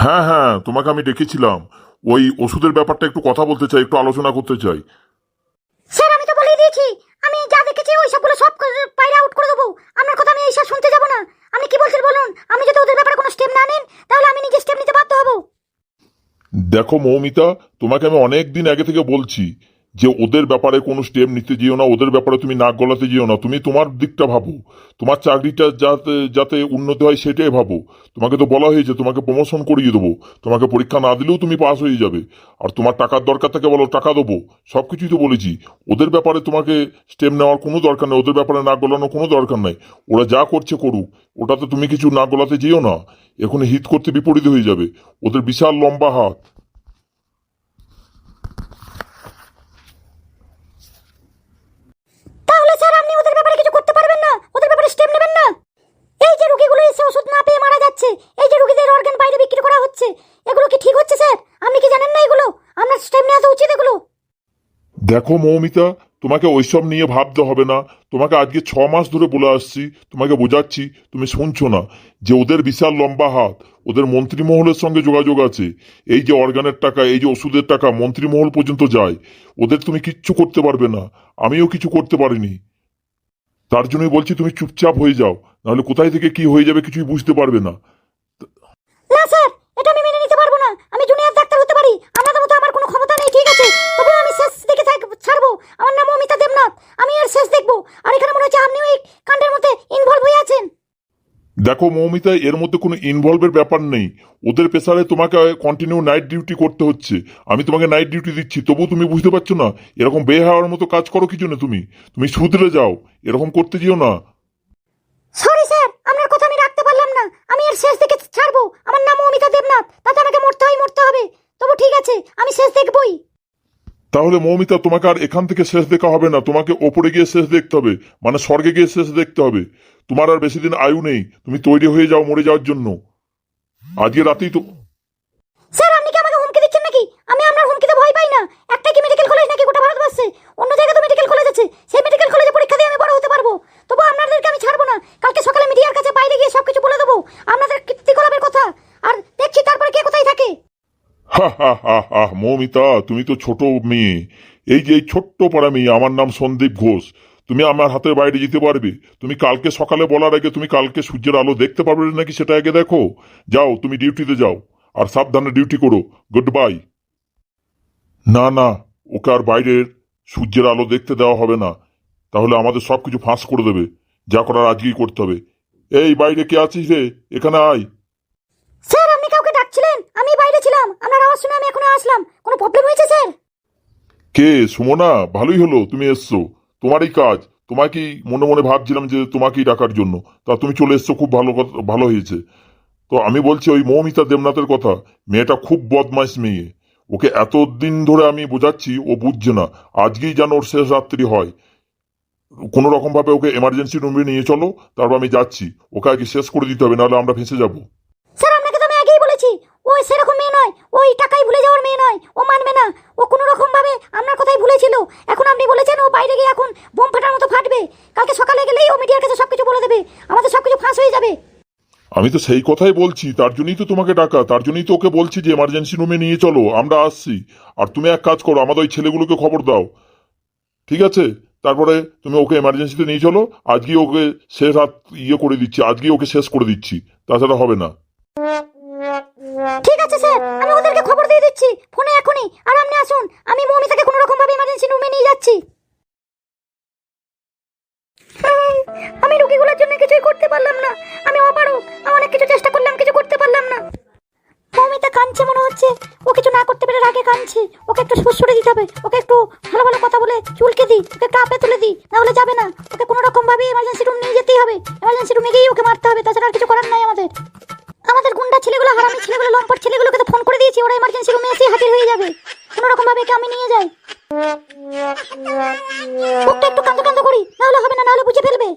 হ্যাঁ হ্যাঁ, তোমাকে আমি ডেকেছিলাম। ওই ওষুধের ব্যাপারটা একটু কথা বলতে চাই, একটু আলোচনা করতে চাই। স্যার আমি তো বলেই দিয়েছি, আমি যা দেখেছি ওই সবগুলো সব পাইরে আউট করে দেবো। আপনার কথা আমি এইসব শুনতে যাব না। আমি কি বলছি বলুন, আমি যদি ওদের ব্যাপারে কোনো স্টেপ না নেন তাহলে আমি নিজে স্টেপ নিতে বাধ্য হব। দেখো মৌমিতা, তোমাকে আমি অনেক দিন আগে থেকে বলছি যে ওদের ব্যাপারে কোনো স্টেপ নিতে যেও না, ওদের ব্যাপারে তুমি নাক গলাতে যেও না। তুমি তোমার দিকটা ভাবো, তোমার চাকরিটা যাতে যাতে উন্নতি হয় সেটাই ভাবো। তোমাকে তো বলা হয়েছে তোমাকে প্রমোশন করিয়ে দেবো, তোমাকে পরীক্ষা না দিলেও তুমি পাস হয়ে যাবে। আর তোমার টাকার দরকার থাকে বলো, টাকা দেবো, সব কিছুই তো বলেছি। ওদের ব্যাপারে তোমাকে স্টেপ নেওয়ার কোনো দরকার নেই, ওদের ব্যাপারে নাক গলানোর কোনো দরকার নাই। ওরা যা করছে করুক, ওটাতে তুমি কিছু নাক গলাতে যেও না। এখন হিট করতে বিপরীত হয়ে যাবে, ওদের বিশাল লম্বা হাত। তাহলে স্যার আপনি ওদের ব্যাপারে কিছু করতে পারবেন না, ওদের ব্যাপারে স্টেপ নেবেন না? এই যে রোগীগুলো এসে ওষুধ না পেয়ে মারা যাচ্ছে, এই যে রোগীদের অর্গান বাইরে বিক্রি করা হচ্ছে, এগুলো কি ঠিক হচ্ছে স্যার? আপনি কি জানেন না এগুলো? আপনার স্টেপ নেওয়া তো উচিত এগুলো। দেখো মৌমিতা, তোমাকে ওইসব নিয়ে ভাবতে হবে না। তোমাকে আজকে 6 মাস ধরে বলে আসছি, তোমাকে বোঝাচ্ছি, তুমি শুনছো না। যে ওদের বিশাল লম্বা হাত, ওদের মন্ত্রিমহলের সঙ্গে যোগাযোগ আছে। এই যে অর্গানের টাকা, এই যে ওষুধের টাকা মন্ত্রিমহল পর্যন্ত যায়। ওদের তুমি কিচ্ছু করতে পারবে না, আমিও কিছু করতে পারিনি। তার জন্যই বলছি তুমি চুপচাপ হয়ে যাও, নাহলে কোথায় থেকে কি হয়ে যাবে কিছুই বুঝতে পারবে না। না স্যার, এটা আমি মেনে নিতে পারবো না। আমি জুনিয়র ডাক্তার হতে পারি, আপনাদের মতো আমার কোনো ক্ষমতা নেই, ঠিক আছে? তবুও আমি শেষ দেখে ছাড়বো। আমার নাম অমিতা দেবনাথ, আমি এর শেষ দেখবো। আর এখানে মনে হচ্ছে আপনিও এই কাণ্ডের মধ্যে ইনভলভ হয়ে আছেন। দেখো মৌমিতা, এর মধ্যে কোনো ইনভলভের ব্যাপার নেই। ওদের প্রেসারে তোমাকে কন্টিনিউ নাইট ডিউটি করতে হচ্ছে। আমি তোমাকে নাইট ডিউটি দিচ্ছি, তবুও তুমি বুঝতে পারছো না। এরকম বেহাওয়ার মতো কাজ করো কি জন্য? তুমি তুমি শুধরে যাও, এরকম করতে যেও না। সরি স্যার, আপনার কথা আমি রাখতে পারলাম না। আমি এর শেষ দেখে ছাড়বো। আমার নাম অমিতা দেবনাথ, তাতে আমাকে মরতে হয় মরতে হবে। তবু ঠিক আছে, আমি শেষ দেখবই। তাহলে মৌমিতা, তোমাকে আর এখান থেকে শেষ দেখা হবে না, তোমাকে ওপরে গিয়ে শেষ দেখতে হবে, মানে স্বর্গে গিয়ে শেষ দেখতে হবে। তোমার আর বেশি দিন আয়ু নেই, তুমি তৈরি হয়ে যাও মরে যাওয়ার জন্য। আজকে রাতেই তো। স্যার আপনি কি আমাকে হুমকি দিচ্ছেন নাকি? আমি আপনার হুমকিতে ভয় পাই না। একটা কি মেডিকেল কলেজ নাকি গোটা ভারতবর্ষে? অন্য জায়গায় তো মেডিকেল কলেজ আছে, সেই মেডিকেল কলেজে পরীক্ষা দিয়ে আমি বড় হতে পারবো। তবু আপনাদেরকে আমি ছাড়বো না। কালকে সকালে মিডিয়ার কাছে বাইরে গিয়ে সবকিছু বলে দেবো, আপনাদের কীর্তিকলাপের কথা। আর দেখছি তারপরে কে কোথায় থাকে। হা হা হা হা, মৌমিতা তুমি তো ছোট মেয়ে। এই যে এই ছোট্ট পাড়া মেয়ে, আমার নাম সন্দীপ ঘোষ। তুমি আমার হাতের বাইরে যেতে পারবে? তুমি কালকে সকালে বলার আগে তুমি কালকে সূর্যের আলো দেখতে পারবে নাকি সেটা আগে দেখো। যাও, তুমি ডিউটিতে যাও, আর সাবধানে ডিউটি করো। Good bye. না না, ওকে আর বাইরের সূর্যের আলো দেখতে দেওয়া হবে না, তাহলে আমাদের সবকিছু ফাঁস করে দেবে। যা করার আজকেই করতে হবে। এই বাইরে কে আছিস রে, এখানে আয়। স্যার আপনি কাউকে ডাকছিলেন? আমি বাইরে ছিলাম, আপনার আওয়াজ শুনে আমি এখন আসলাম। কোনো প্রবলেম হয়েছে স্যার? কে? সুমনা, ভালোই হলো তুমি এসছো। তোমারই কাজ। তোমাকেই মনে মনে ভাবছিলাম যে তোমাকেই ডাকার জন্য। তা তুমি চলে এসছো, খুব ভালো ভালো হয়েছে। তো আমি বলছি ওই মৌমিতা দেবনাথের কথা। মেয়েটা খুব বদমাইশ মেয়ে। ওকে এতদিন ধরে আমি বোঝাচ্ছি, ও বুঝছে না। আজকেই যেন ওর শেষ রাত্রি হয়। কোনো রকম ভাবে ওকে এমার্জেন্সি রুমে নিয়ে চলো, তারপর আমি যাচ্ছি। ওকে আগে শেষ করে দিতে হবে, নাহলে আমরা ফেঁসে যাবো। স্যার আপনাকে তো আমি আগেই বলেছি, ও সেরকম মেয়ে নয়, ওই টাকাই ভুলে যাওয়ার মেয়ে নয়। ও মানবে না, ও কোনো রকম ভাবে আপনার কথাই ভুলেছিল। এখন আপনি বলেছেন ও বাইরে গিয়ে এখন বোম ফাটার মতো ফাটবে। কালকে সকালে গেলেই ও মিডিয়ার কাছে সবকিছু বলে দেবে, আমাদের সবকিছু ফাঁস হয়ে যাবে। আমি তো সেই কথাই বলছি, তার জন্যই তো তোমাকে ডাকা, তার জন্যই তো ওকে বলছি যে এমার্জেন্সি রুমে নিয়ে চলো, আমরা আসছি। আর তুমি এক কাজ করো, আমাদের ওই ছেলেগুলোকে খবর দাও, ঠিক আছে? তারপরে তুমি ওকে এমার্জেন্সিতে নিয়ে চলো। আজকেই ওকে শেষ রাত করে দিচ্ছি, আজকেই ওকে শেষ করে দিচ্ছি, তাছাড়া হবে না। ঠিক আছে স্যার, আমি ওদেরকে খবর দিয়ে দিচ্ছি ফোনে এখনই। আর আপনি আসুন, আমি মৌমিতাকে কোনো রকম ভাবে এমার্জেন্সি রুমে নিয়ে যাচ্ছি। আমি রোগীগুলোর জন্য কিছুই করতে পারলাম না। আমি অপারক, আমি অনেক কিছু চেষ্টা করলাম, কিছু করতে পারলাম না। মৌমিতা কাঁদছে মনে হচ্ছে, ও কিছু না করতে পেরে রাগে কাঁদছে। ওকে একটু সুসুরে দিতে হবে, ওকে একটু ভালো ভালো কথা বলে চুলকে দিই, ওকে একটু আপে তুলে দিই, নাহলে যাবে না। ওকে কোনো রকম ভাবে এমার্জেন্সি রুম নিয়ে যেতেই হবে। এমার্জেন্সি রুমে গিয়ে ওকে মারতে হবে, তাছাড়া আর কিছু করার নাই আমাদের। আমাদের গুন্ডা ছেলেগুলো, হারামি ছেলেগুলো, লম্পট ছেলেগুলোকে তো ফোন করে দিয়েছি, ওরা এমার্জেন্সি রুমে এসে হাজির হয়ে যাবে। কোনো রকম ভাবে একে আমি নিয়ে যাই। ওকে একটু কাঁদো কাঁদো করি, নাহলে হবে না, নাহলে বুঝে ফেলবে।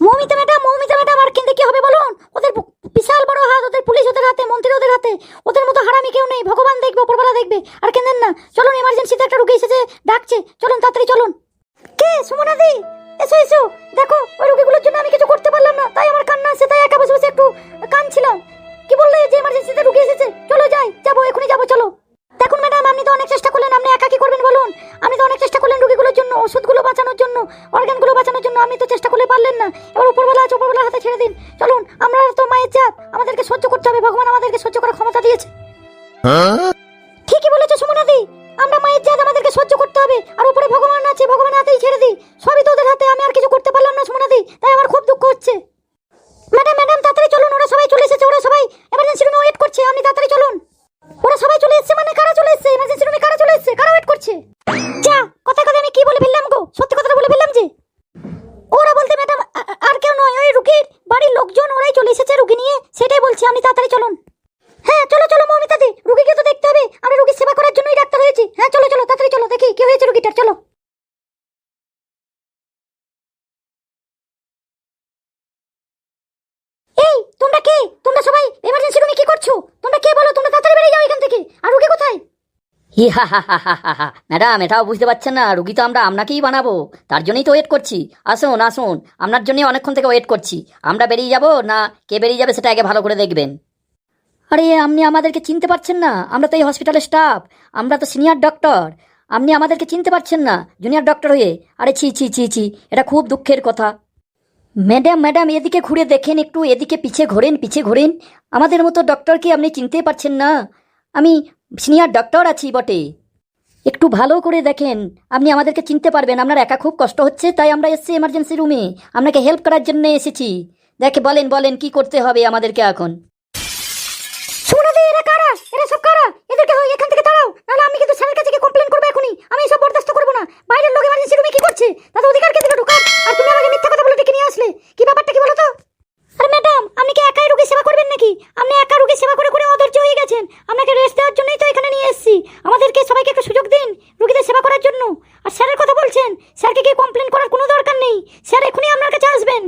মৌমিতা ম্যাডাম, আর কিনতে কি হবে বলুন? ওদের বিশাল বড় হাত, ওদের পুলিশ ওদের হাতে, মন্ত্রী ওদের হাতে। ওদের মতো হারামি কেউ নেই, ভগবান দেখবে, উপরওয়ালা দেখবে। আর কেঁদেন না, চলুন, এমার্জেন্সিতে একটা রোগী এসেছে, ডাকছে, চলুন তাড়াতাড়ি চলুন। কে? সুমনা দি, এসো এসো। দেখো ওই রোগীগুলোর জন্য আমি কিছু করতে পারলাম না, তাই আমার কান্না আসছে, তাই একা বসে বসে একটু কাঁদছিলাম। কি বললে যে এমার্জেন্সিতে রোগী ওষুধগুলো বাঁচানোর জন্য, অর্গানগুলো বাঁচানোর জন্য। আপনি তো চেষ্টা করলে পারলেন না। এবার উপরবেলা আছে, উপরবেলার হাতে ছেড়ে দিন। চলুন, আমরা তো মায়ের জাত, আমাদেরকে সহ্য করতে হবে। ভগবান আমাদেরকে সহ্য করার ক্ষমতা দিয়েছে। ঠিকই বলেছো সুমনাদি, আমরা মায়ের জাত, আমাদেরকে সহ্য করতে হবে। আর উপরে ভগবান আছে, ভগবানের হাতেই ছেড়ে দিই। সবই তো ওদের হাতে, আমি আর কিছু করতে পারলাম না সুমনাদি, তাই আমার খুব দুঃখ হচ্ছে। ম্যাডাম ম্যাডাম তাড়াতাড়ি চলুন, ওরা সবাই চলে এসেছে, ওরা সবাই এমার্জেন্সি রুমে ওয়েট করছে। আপনি তাড়াতাড়ি চলুন। ওরা সবাই চলে এসেছে মানে কারা চলে এসেছে? এমার্জেন্সি রুমে কারা চলে এসেছে? কারা ওয়েট করছে? যা, কথা কথা আমি কি বলে ফেললাম গো, সত্যি কথাটা বলে ফেললাম যে। ওরা বলতে ম্যাডাম আর কেউ নয়, ওই রুগীর বাড়ির লোকজন, ওরাই চলে এসেছে রুগী নিয়ে, সেটাই বলছি। আপনি তাড়াতাড়ি চলুন। হ্যাঁ চলো চলো মৌমিতাদি, রুগীকে তো দেখতে হবে, আমরা রুগীর সেবা করার জন্যই ডাক্তার হয়েছি। হ্যাঁ চলো চলো তাড়াতাড়ি চলো, দেখি কি হয়েছে রুগীটার, চলো। এই তোমরা কে? তোমরা সবাই এমার্জেন্সি রুমে কি করছো? তোমরা কে বলো? তোমরা তাড়াতাড়ি বেরিয়ে যাও এখান থেকে। আর রুগী কোথায়? ম্যাডাম, এটাও বুঝতে পারছেন না? রুগী তো আমরা আপনাকেই বানাবো, তার জন্যই তো ওয়েট করছি। আসুন আসুন, আপনার জন্যই অনেকক্ষণ থেকে ওয়েট করছি। আমরা বেরিয়ে যাব না কে বেরিয়ে যাবে সেটা আগে ভালো করে দেখবেন। আরে আপনি আমাদেরকে চিনতে পারছেন না? আমরা তো এই হসপিটালের স্টাফ, আমরা তো সিনিয়র ডক্টর। আপনি আমাদেরকে চিনতে পারছেন না জুনিয়র ডক্টর হয়ে? আরে ছি ছি ছি ছি, এটা খুব দুঃখের কথা। ম্যাডাম ম্যাডাম এদিকে ঘুরে দেখেন একটু, এদিকে পিছে ঘোরেন, পিছে ঘোরেন। আমাদের মতো ডক্টরকে আপনি চিনতেই পারছেন না? আমি সিনিয়র ডক্টর আছি বটে, একটু ভালো করে দেখেন, আপনি আমাদেরকে চিনতে পারবেন। আপনার একা খুব কষ্ট হচ্ছে, তাই আমরা এসেছি এমার্জেন্সি রুমে, আপনাকে হেল্প করার জন্য এসেছি। দেখে বলেন বলেন কি করতে হবে আমাদেরকে এখন। সুমনাদি, এরা কারা? এরা সব কারা? এদেরকে এখান থেকে তাড়াও, নাহলে আমি কিন্তু স্যারের কাছে গিয়ে কমপ্লেন করবো এখনই। আমি এসব বরদাস্ত করবো না। বাইরের লোক এমার্জেন্সি রুমে কি করছে? তাদের অধিকার কে দিল ঢোকার? আর তুমি আমাকে মিথ্যা কথা বলে ডেকে নিয়ে আসলে, কি ব্যাপারটা কি বলো তো? আরে ম্যাডাম, আপনি কি একাই রোগী সেবা করবেন নাকি? আপনি একা রোগী সেবা করে করে অধৈর্য হয়ে গেছেন। আপনাকে রেস্ট দেওয়ার জন্যই তো এখানে নিয়ে এসেছি। আমাদেরকে সবাইকে একটু সুযোগ দিন রোগীদের সেবা করার জন্য। আর স্যারের কথা বলছেন, স্যারকে গিয়ে কমপ্লেন করার কোনো দরকার নেই। স্যার এখনই আপনার কাছে আসবেন।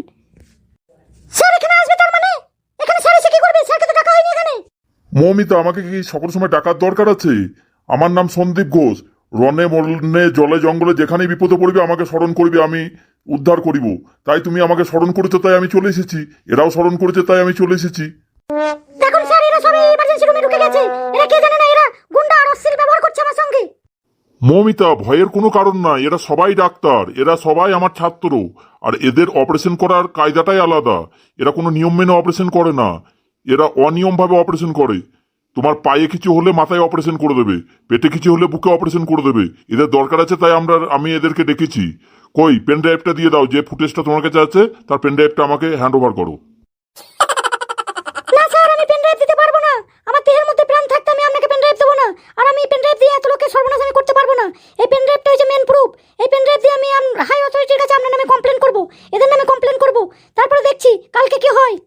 স্যার এখানে আসবে তার মানে? এখানে স্যার এসে কি করবে? স্যারকে তো ডাকা হয়নি এখানে। মৌমিতা, আমাকে কি সকল সময় ডাকার দরকার আছে? আমার নাম সন্দীপ ঘোষ। রনে মরণে জলে জঙ্গলে যেখানেই বিপদে পড়বে আমাকে স্মরণ করবে, আমি উদ্ধার করিব। তাই তুমি আমাকে স্মরণ করেছো, তাই আমি চলে এসেছি। এরাও স্মরণ করেছে, তাই আমি চলে এসেছি। দেখুন স্যার, এরা সবাই ইমার্জেন্সি রুমে ঢুকে গেছে। এরা কে জানে না, এরা গুন্ডা আর অশ্লীল ব্যবহার করছে আমার সঙ্গে। মৌমিতা, ভয়ের কোনো কারণ নাই। এরা সবাই ডাক্তার, এরা সবাই আমার ছাত্র। আর এদের অপারেশন করার কায়দাটাই আলাদা। এরা কোনো নিয়ম মেনে অপারেশন করে না, এরা অনিয়মভাবে অপারেশন করে। তোমার পায়ে কিছু হলে মাথায় অপারেশন করে দেবে, পেটে কিছু হলে বুকে অপারেশন করে দেবে। এদের দরকার আছে, তাই আমি এদেরকে ডেকেছি। কই, পেন ড্রাইভটা দিয়ে দাও। যে ফুটেজটা তোমার কাছে আছে তার পেন ড্রাইভটা আমাকে হ্যান্ড ওভার করো। না স্যার, আমি পেন ড্রাইভ দিতে পারবো না। আমার দেহের মধ্যে প্রাণ থাকতে আমি আপনাকে পেন ড্রাইভ দেবো না। আর আমি পেন ড্রাইভ দিয়ে এত লোকের সর্বনাশ আমি করতে পারবো না। এই পেন ড্রাইভটা হচ্ছে মেন প্রুফ। এই পেন ড্রাইভ দিয়ে আমি হাই অথরিটির কাছে আপনার নামে কমপ্লেন করবো, এদের নামে কমপ্লেন করবো। তারপরে দেখছি কালকে কি হয়।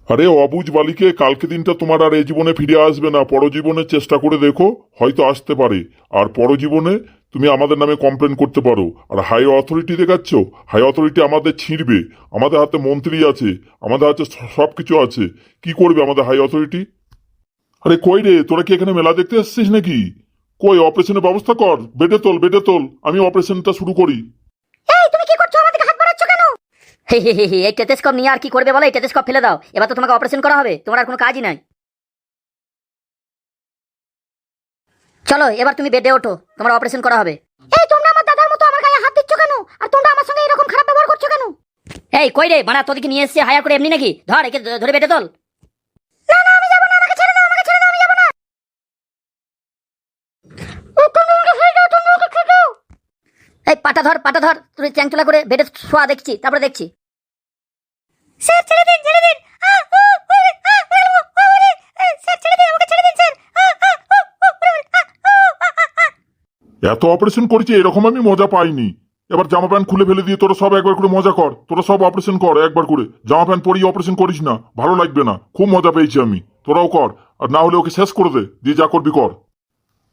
আরে অবুঝ বালিকে, কালকে দিনটা তোমার আর এই জীবনে ফিরে আসবে না। পরজীবনে চেষ্টা করে দেখো, হয়তো আসতে পারে। আর পরজীবনে তুমি আমাদের নামে কমপ্লেন করতে পারো। আর হাই অথরিটি দেখাচ্ছ, হাই অথরিটি আমাদের ছিঁড়বে। আমাদের হাতে মন্ত্রী আছে, আমাদের হাতে সবকিছু আছে। কি করবে আমাদের হাই অথরিটি? আরে কই রে, তোরা কি এখানে মেলা দেখতে আসছিস নাকি? কই, অপারেশনের ব্যবস্থা কর। বেডে তোল, বেডে তোল, আমি অপারেশনটা শুরু করি। এই তুমি কি করছো? আমাদেরকে হাত বাড়াচ্ছ কেন? এই টেলিস্কোপ নিয়ে আর কি করবে বলো? এই টেলিস্কোপ ফেলে দাও, এবার তো তোমাকে অপারেশন করা হবে, তোমার আর কোনো কাজই নাই। চলো এবার তুমি বেডে ওঠো, তোমার অপারেশন করা হবে। এই তোমরা আমার দাদার মতো আমার গায়ে হাত দিচ্ছ কেন? আর তোমরা আমার সঙ্গে এরকম খারাপ ব্যবহার করছো কেন? এই কই রে মারা, তোদেরকে নিয়ে এসেছি হায়ার করে এমনি নাকি? ধর একে ধরে বেডে তোল। না না, আমি যাবো না, আমাকে ছেড়ে দাও, আমাকে ছেড়ে দাও, আমি যাবো না। ও তোমরা আমাকে ছেড়ে দাও, তোমরা আমাকে ছেড়ে দাও। এই পাটা ধর, পাটা ধর, তুই চ্যাংচলা করে বেডে শোয়া দেখছি, তারপরে দেখছি। স্যার ছেড়ে দিন, ছেড়ে দিন। স্যার ছেড়ে দিন, আমাকে ছেড়ে দিন স্যার। এত অপারেশন করেছি, এরকম আমি মজা পাইনি। এবার জামা প্যান্ট খুলে ফেলে দিয়ে তোরা সব একবার করে মজা কর। তোরা সব অপারেশন কর একবার করে। জামা প্যান্ট পরিয়ে অপারেশন করিস না, ভালো লাগবে না। খুব মজা পেয়েছি আমি, তোরাও কর। আর না হলে ওকে শেষ করে দে, দিয়ে যা করবি কর।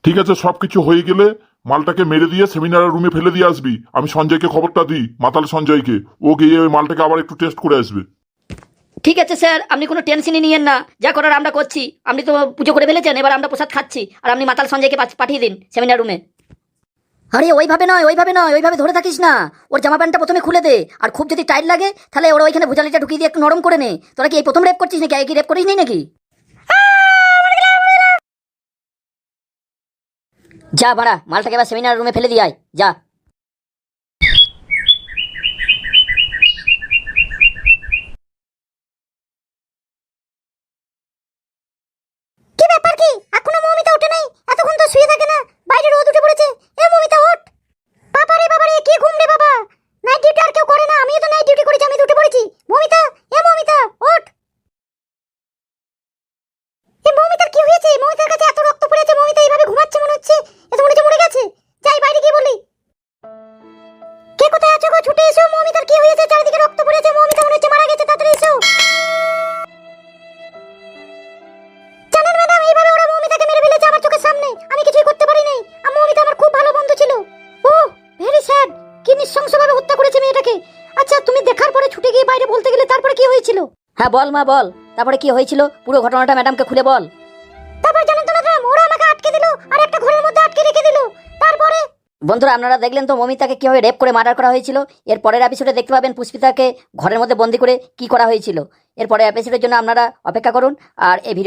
ঠিক আছে, সবকিছু হয়ে গেলে মালটাকে মেরে দিয়ে সেমিনারের রুমে ফেলে দিয়ে আসবি। আমি সঞ্জয়কে খবরটা দিই, মাতাল সঞ্জয়কে। ও গিয়ে ওই মালটাকে আবার একটু টেস্ট করে আসবে। ঠিক আছে স্যার, আপনি কোনো টেনশনই নিয়েন না, যা করার আমরা করছি। আপনি তো পুজো করে ফেলেছেন, এবার আমরা প্রসাদ খাচ্ছি। আর আপনি মাতাল সঞ্জয়কে পাঠিয়ে দিন সেমিনার রুমে। আরে ওইভাবে নয়, ওইভাবে নয়, ওইভাবে ধরে থাকিস না। ওর জামা প্যান্টটা প্রথমে খুলে দে, আর খুব যদি টাইট লাগে তাহলে ওরা ওইখানে ভুজালিটা ঢুকিয়ে দিয়ে একটু নরম করে নে। তোরা কি এই প্রথম রেপ করছিস নাকি? কি রেপ করিস নি নাকি? যা বাড়া, মালটাকে এবার সেমিনার রুমে ফেলে দিয়ে আয়, যা। কি ঘুম রে বাবা, নাইট ডিউটি আর কেউ করে না, আমিও তো নাইট ডিউটি করেছি, আমি দুটো পড়েছি। মমিতা, মমিতা ওঠ। মমিতার কি হয়েছে? মমিতার কাছে এত রক্ত পড়েছে, মমিতা এইভাবে ঘুমাচ্ছে মনে হচ্ছে, এত মনে হচ্ছে মরে গেছে। যাই বাইরে গিয়ে বলি। কে কোথায় আছো গো, ছুটে এসো, মমিতার কি হয়েছে? চারিদিকে রক্ত পড়েছে, মমিতা মনে হচ্ছে মারা গেছে, তাড়াতাড়ি এসো। জানেন ম্যাডাম, এইভাবে ওরা মমিতাকে মেরে ফেলেছে আমার চোখের সামনে, আমি কিছুই করতে পারি নাই। মমিতা আমার খুব ভালো বন্ধু ছিল। ও ভেরি স্যাড, কি নৃশংসভাবে হত্যা করেছে মেয়েটাকে। আচ্ছা, তুমি দেখার পরে ছুটে গিয়ে বাইরে বলতে গেলে, তারপরে কি হয়েছিল? হ্যাঁ বল মা বল, তারপরে কি হয়েছিল পুরো ঘটনাটা ম্যাডামকে খুলে বল। তারপর জানেন তো ম্যাডাম, ওরা আমাকে আটকে দিল আর একটা ঘরের মধ্যে আটকে রেখে দিল। তারপরে বন্ধুরা আপনারা দেখলেন তো মমিতাকে কিভাবে রেপ করে মার্ডার করা হয়েছিল। এর পরের এপিসোডে দেখতে পাবেন পুষ্পিতাকে ঘরের মধ্যে বন্দি করে কি করা হয়েছিল। এর পরের এপিসোডের জন্য আপনারা অপেক্ষা করুন। আর এই ভিডিও